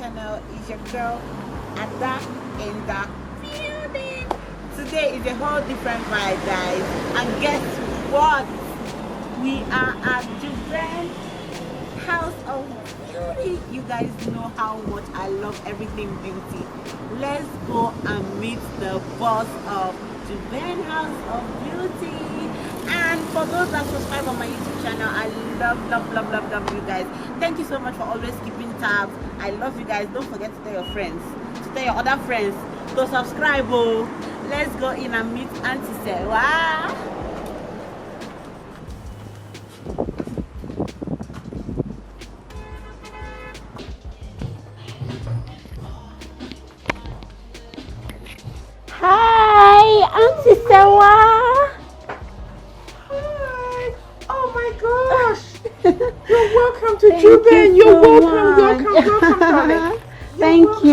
channel. Is your girl Ada in the building. Today is a whole different vibe, guys. And guess what? We are at Juben House of Beauty. You guys know how much I love everything beauty. Let's go and meet the boss of Juben House of Beauty. And for those that subscribe on my YouTube channel, I love you guys. Thank you so much for always keeping tabs. I love you guys. Don't forget to tell your friends, to tell your other friends to subscribe. Oh, let's go in and meet Auntie Sewa. Hi, Auntie Sewa. You're welcome to Juben. You're welcome, darling. Thank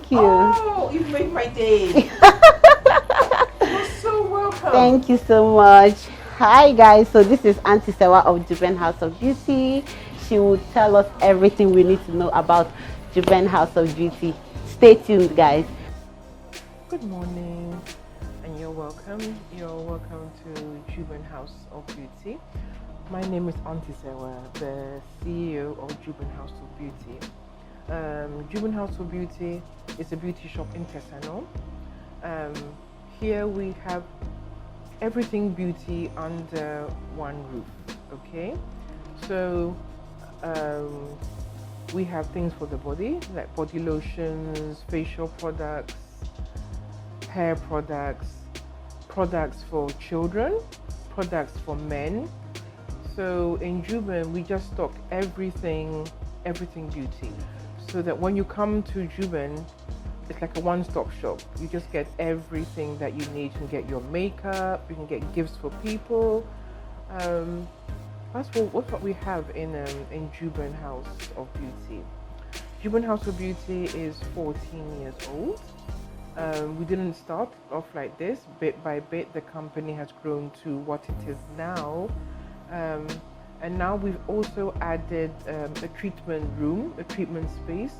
you. Oh, you've made my day. You're so welcome. Thank you so much. Hi guys, so this is Auntie Sewa of Juben House of Beauty. She will tell us everything we need to know about Juben House of Beauty. Stay tuned, guys. Good morning, and you're welcome. You're welcome to Juben House of Beauty. My name is Auntie Sewa, the CEO of Juben House of Beauty. Juben House of Beauty is a beauty shop in Tesano. Here we have everything beauty under one roof, okay? So we have things for the body, like body lotions, facial products, hair products, products for children, products for men. So in Juben, we just stock everything beauty, so that when you come to Juben, it's like a one-stop shop. You just get everything that you need. You can get your makeup, you can get gifts for people. That's what we have in Juben House of Beauty. Juben House of Beauty is 14 years old. We didn't start off like this. Bit by bit, the company has grown to what it is now. And now we've also added a treatment room, a treatment space,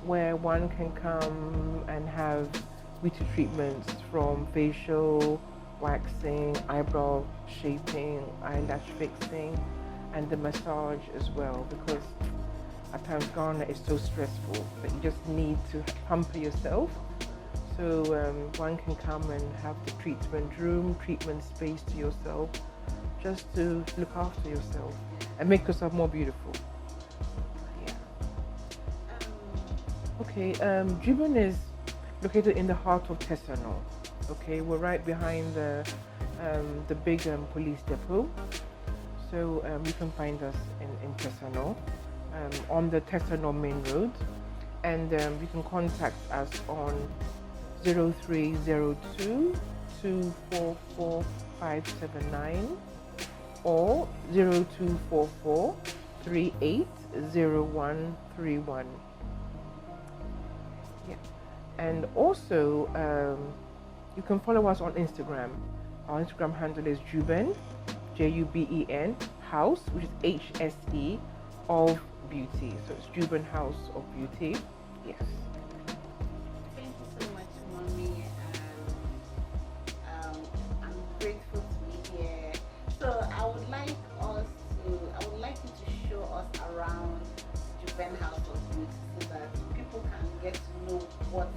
where one can come and have beauty treatments, from facial, waxing, eyebrow shaping, eyelash fixing, and the massage as well, because at times Ghana is so stressful that you just need to pamper yourself. So one can come and have the treatment room, treatment space to yourself, just to look after yourself and make yourself more beautiful. Yeah. Okay, Juben is located in the heart of Tesano. Okay, we're right behind the big police depot. So you can find us in Tesano, on the Tesano main road, and you can contact us on 0302 244 579 or 0244 380131. Yeah. And also you can follow us on Instagram. Our Instagram handle is Juben, Juben House, which is HSE of Beauty. So it's Juben House of Beauty. Yes. Thank you so much, Mommy. I'm grateful to be here. So I would like you to show us around Juben House of Beauty, so that people can get to know what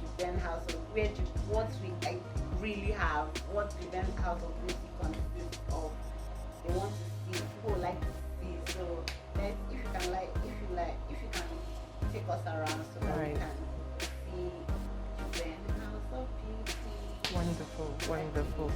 Juben House of what we really have, what Juben House of Beauty consists of. They want to see, people like to see. So if you can take us around, so that we can see Juben House of Beauty. Wonderful.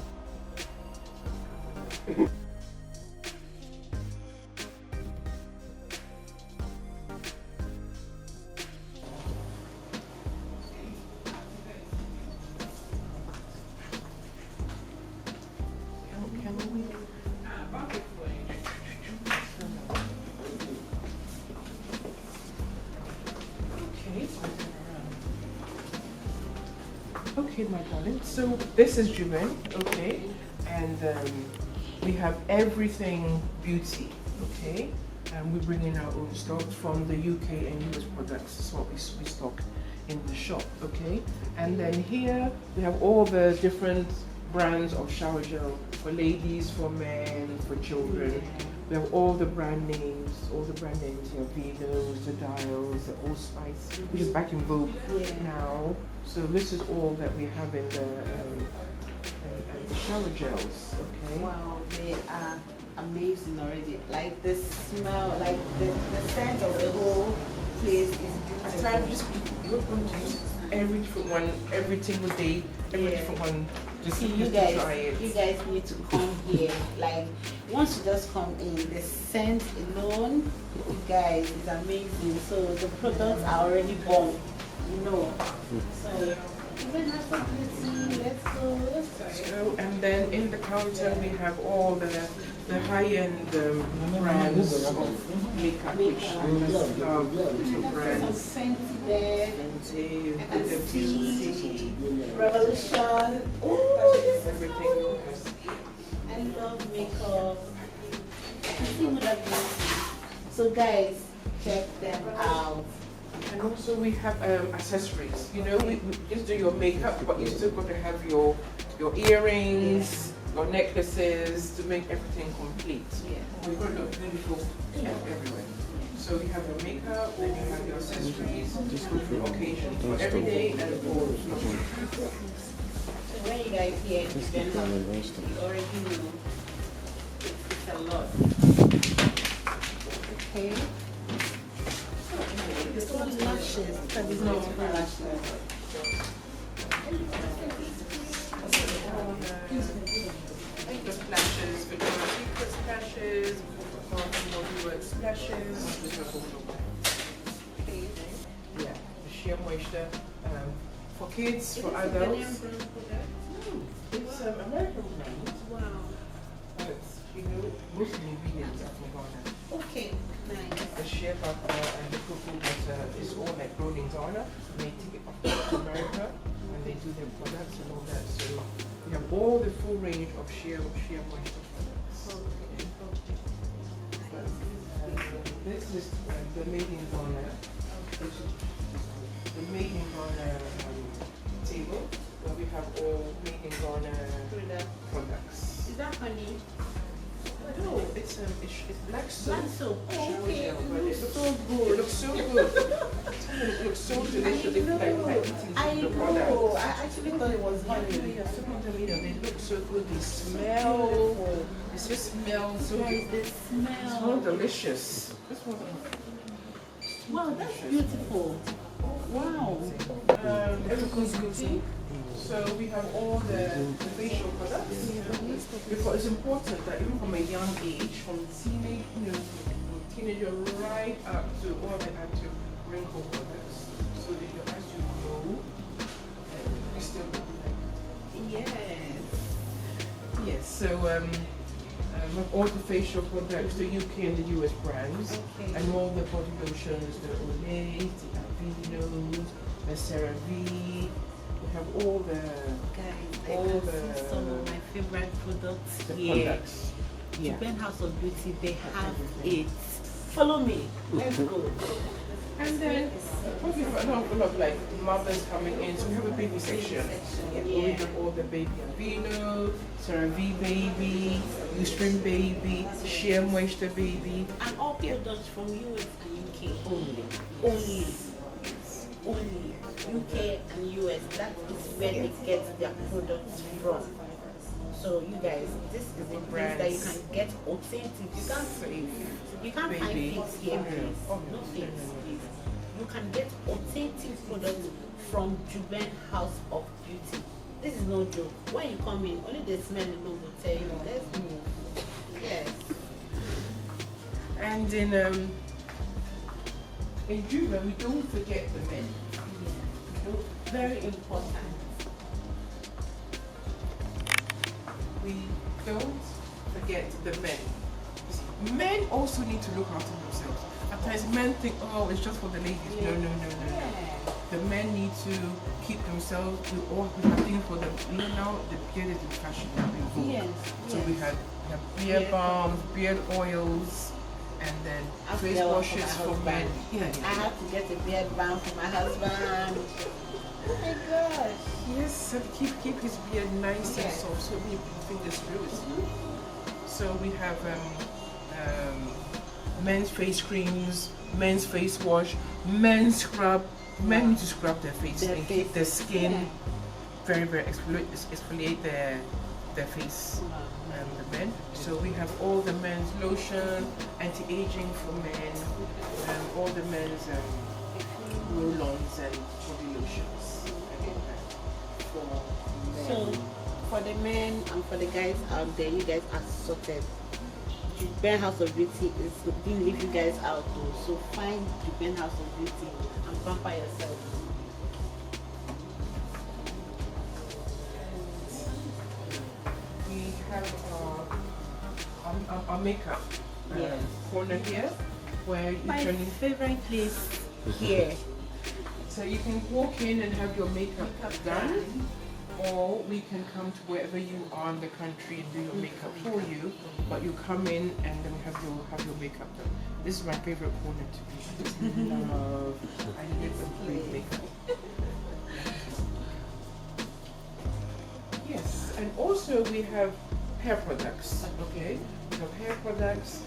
Okay, my darling. So this is Juben, okay, and we have everything beauty, okay. and we bring in our own stocks from the UK and US products. That's what we stock in the shop, okay? And then here we have all the different brands of shower gel for ladies, for men, for children. We have all the brand names, here, Venos, the Dials, the Allspice, which is back in vogue now. So this is all that we have in the shower gels, okay? Wow, they are amazing already. Like the smell, like the scent of the whole place is beautiful. At times, you're going to use every different one, every single day, every different one. Just See, to try it. you guys need to come here. Like, once you just come in, the scent alone, you guys, is amazing. So the products are already born, you know. So Juben House of Beauty, let's go. So, and then in the counter we have all the high-end brands of makeup, which I just love. Little brands. Some Fenty there. Fenty, I can the see beauty, Revolution. Oh, everything. I love makeup. I can see Huda Beauty. So guys, check them out. And also we have accessories. You know, we just do your makeup, but you still got to have your earrings, your necklaces to make everything complete. Yeah. We've got to look beautiful everywhere. So you have your makeup, then you have your accessories for occasion, for every day and for So when you guys hear Juben House, you already know it's a lot. Okay. It's all lashes, because it's not for lashes. the splashes, Victoria's Secret splashes, Work splashes. Yeah, the sheer moisture for kids, for adults. It's American brand. Wow. But you know, most of the ingredients are from Ghana. Okay, nice. The shea butter and the cocoa butter is all like grown in Ghana. And they take it off to America and they do their products and all that. So we have all the full range of sheer moisture products. This is the made in Ghana. The made in Ghana table where we have all made in Ghana products. Is that honey? No, it's black soap. Black soap. Shower Okay, gel, it but looks so It good. looks so good. It looks so delicious. It's like eating I the know. product. I actually thought it was honey. Yeah, some of them, you know, they look so good. They smell. It just smells so Guys, good. the It's so smell. delicious. This one. Wow, that's beautiful. Wow. Everything's beauty. So we have all the facial products. Because it's important that even from a young age, from teenage, from teenager right up to all the active wrinkle products, so that as you grow, you still look like. Yes. Yes. So with all the facial products, the UK and the US brands, Okay. and all the body lotions, the Olay, the Aveeno, the CeraVe. We have all the Guys, I all can see the some of my favorite products the here. products. Yeah. Juben House of Beauty, they have it. Follow me. Let's go. And then we have an awful lot of like mothers coming in, so we have a baby section. We have all the baby Aveeno, CeraVe baby, Eucerin baby, Sheer Moisture baby. And all products from US and UK. Only. Only UK and US. That is where they get their products from. So you guys, this is a place that you can get authentic. You can't find Baby. things here, please. Oh, No no. things, please. You can get authentic products from Juben House of Beauty. This is no joke. When you come in, only the smell alone will tell you, let's move. Yes. And in Juben, we don't forget the men. Very important. We don't forget the men. Men also need to look after themselves. At times men think, oh, it's just for the ladies. No. The men need to keep themselves. We have things for them. You know now the beard is in fashion now in vogue. Yes. So we have beard balms, beard oils, and then I've face got one washes for for my men. husband. Yeah, I have to get a beard balm for my husband. Oh my gosh. Yes, and keep his beard nice and Yes. soft so we fingers through it. So we have men's face creams, men's face wash, men's scrub. Men need to scrub their face and keep their skin very, very exfoliate their face. The men. So we have all the men's lotion, anti-aging for men, all the men's roll-ons and body lotions. For men. So for the men and for the guys out there, you guys are sorted. Juben House of Beauty didn't leave you guys out though. So find Juben House of Beauty and pamper yourself. We have our makeup corner here, where you My can favorite place here. so you can walk in and have your makeup done, or we can come to wherever you are in the country and do your makeup for you. But you come in and then have your makeup done. This is my favorite corner to be. I just love. I live with great makeup. Yes, and also we have hair products. Okay, we have hair products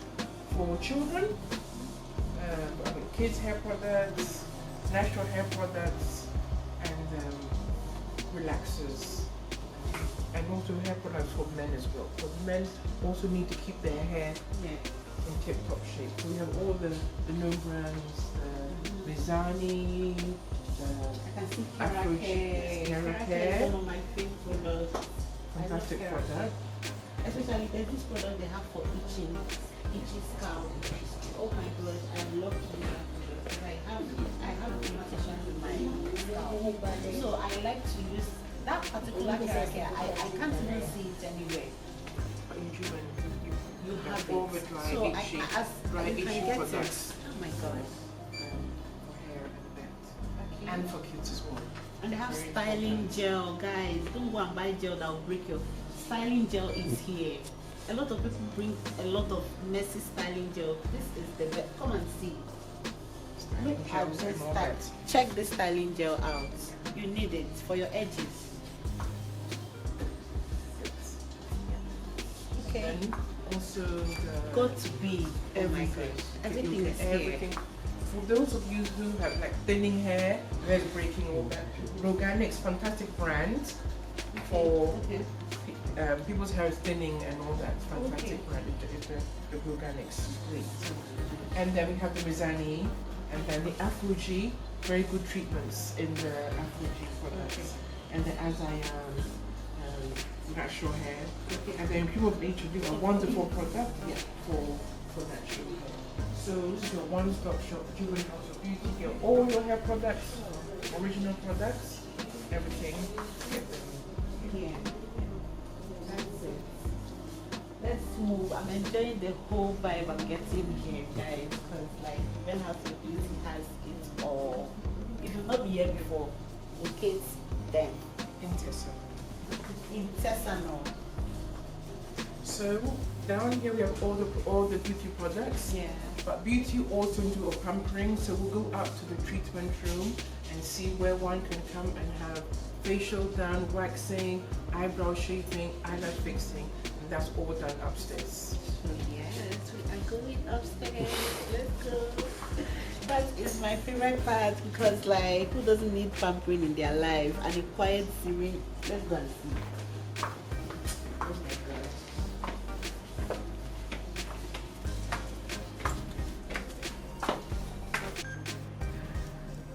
for children, kids' hair products, natural hair products, and relaxers, and also hair products for men as well. Because men also need to keep their hair in tip-top shape. So we have all the known brands, the Mizani, I can see Afro Caracare is one of my favorite products. fantastic I love product. Especially there's this product they have for itchy scalp. Oh my gosh, I love to use that product. I have irritation in my scalp. So I like to use that particular Caracare. I can't even see it anywhere. But in Juben, You have all the it. dry So itchy, I itchy can get products. it. Oh my gosh. For hair and that, and for kids as well. And they have Very styling gel, guys. Don't go and buy gel that will break your. Styling gel is here. A lot of people bring a lot of messy styling gel. This is the best. Come and see. Look at Gels this and all style. that. Check this styling gel out. You need it for your edges. Okay. And also the Got to be. Oh my everything. gosh. Everything is here. Everything. For those of you who have like thinning hair, hair breaking, all that, Roganic's fantastic brand for Okay. people's hair is thinning and all that. Fantastic Okay. brand. It's the Roganic's great. And then we have the Mizani, and then the Afuji, very good treatments in the Afuji products. And the natural hair. And then people have introduced a wonderful product for natural hair. So this is your one-stop shop, Juben House of Beauty. Get all your hair products, original products, everything. Get them. Yeah. That's it. Let's move. I'm enjoying the whole vibe I'm getting here, guys. Because like Juben House of Beauty has it all. If you've not been here before, locate them In Tesano. in Tesano. So down here we have all the beauty products. Yeah. But beauty also do a pampering, so we'll go up to the treatment room and see where one can come and have facial done, waxing, eyebrow shaping, eyelash fixing, and that's all done upstairs. So yes, we are going upstairs. Let's go. That is my favorite part because like who doesn't need pampering in their life and a quiet serene. Let's go and see. Oh my God.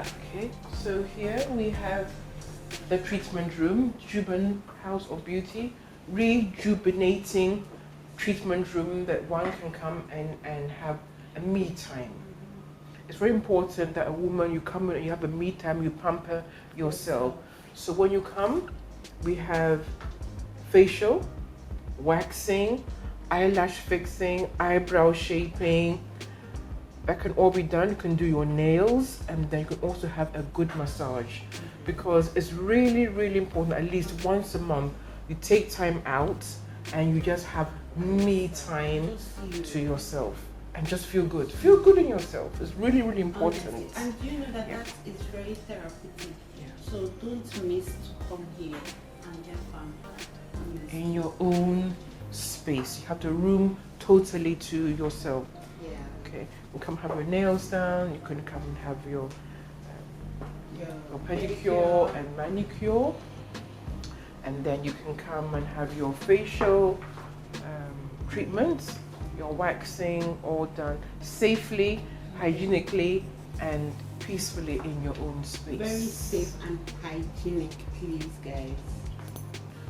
Okay, so here we have the treatment room, Juben House of Beauty, rejuvenating treatment room that one can come and have a me time. It's very important that a woman, you come in and you have a me time, you pamper yourself. So when you come, we have facial, waxing, eyelash fixing, eyebrow shaping. That can all be done. You can do your nails, and then you can also have a good massage, because it's really, really important. At least once a month, you take time out and you just have me time to yourself. and just feel good. Feel good in yourself. It's really, really important. Honestly. And you know that that is very therapeutic. Yeah. So don't miss to come here and get pampered. In your own space. You have the room totally to yourself. Yeah. Okay. You can have your nails done. You can come and have your pedicure and manicure. And then you can come and have your facial treatments, your waxing, all done safely, hygienically, and peacefully in your own space. Very safe and hygienic, please, guys.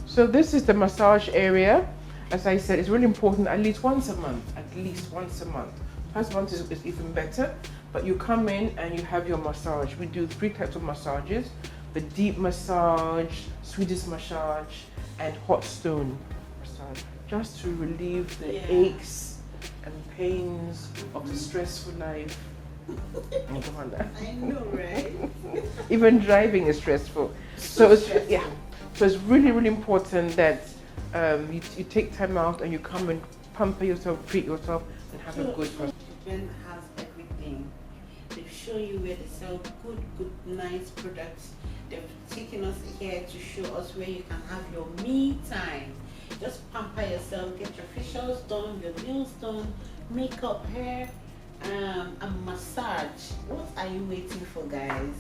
So this is the massage area. As I said, it's really important at least once a month. At least once a month. First month is even better. But you come in and you have your massage. We do 3 types of massages: the deep massage, Swedish massage, and hot stone massage, just to relieve the aches and pains of the stressful life. I know, right? Even driving is stressful. So it's so it's really, really important that you take time out and you come and pamper yourself, treat yourself, and have a good person. Juben has everything. They show you where they sell good, nice products. They've taken us here to show us where you can have your me time. Just pamper yourself, get your facials done, your nails done, makeup, hair, and massage. What are you waiting for, guys?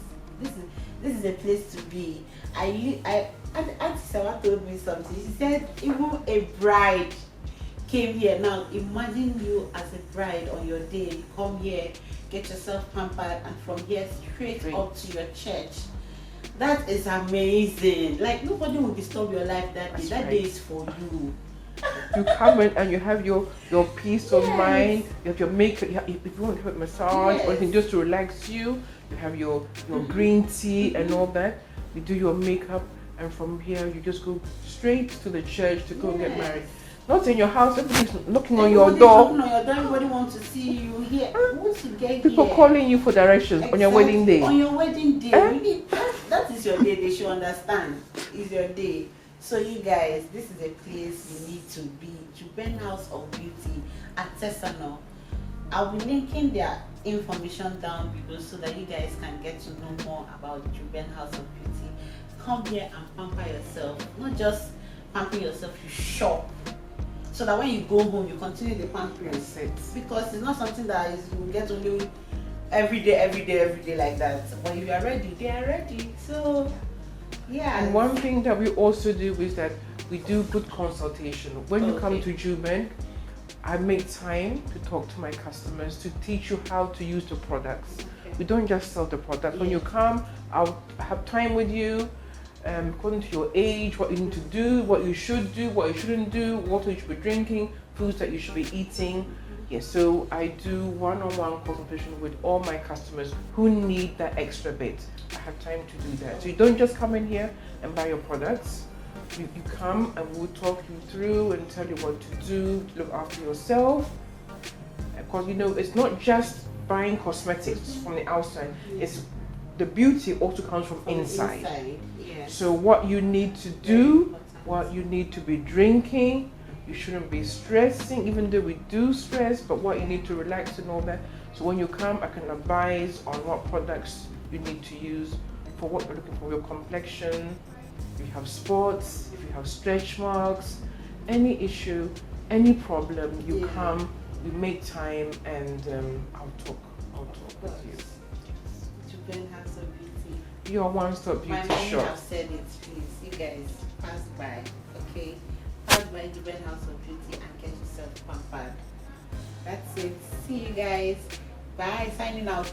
This is a place to be. Auntie Sarah told me something. She said even a bride came here. Now imagine you as a bride on your day. You come here, get yourself pampered, and from here straight up to your church. That is amazing. Like, nobody will disturb your life that day. That day is for you. You come in and you have your peace of mind. You have your makeup. If you want to have a massage or anything just to relax you, you have your green tea and all that. You do your makeup, and from here you just go straight to the church to go and get married. Not in your house. Everybody's knocking on your door. Everybody wants to see you here. Once you get People here, calling you for directions on your wedding day. On your wedding day, you need, that is your day. They should understand. It's your day. So you guys, this is a place you need to be. Juben House of Beauty at Tesano. I'll be linking their information down below so that you guys can get to know more about Juben House of Beauty. Come here and pamper yourself. Not just pamper yourself, you shop. So that when you go home, you continue the pampering set. Because it's not something that you get only every day like that. But if you are ready, they are ready. So yeah. And one thing that we also do is that we do good consultation. When you come to Juben, I make time to talk to my customers to teach you how to use the products. We don't just sell the products. When you come, I'll have time with you, according to your age, what you need to do, what you should do, what you shouldn't do, water you should be drinking, foods that you should be eating. Yes, so I do one-on-one consultation with all my customers who need that extra bit. I have time to do that. So you don't just come in here and buy your products. You come and we'll talk you through and tell you what to do to look after yourself. Because you know, it's not just buying cosmetics from the outside. It's the beauty also comes from inside. Yes. So what you need to do, what you need to be drinking, you shouldn't be stressing, even though we do stress, but what you need to relax and all that. So when you come, I can advise on what products you need to use for what you're looking for, your complexion, if you have spots, if you have stretch marks, any issue, any problem, you come, we make time, and I'll talk with you. Juben House of Beauty. Your one-stop beauty shop. I have said it, please. You guys, pass by, okay? Pass by Juben House of Beauty and get yourself pampered. That's it. See you guys. Bye. Signing out.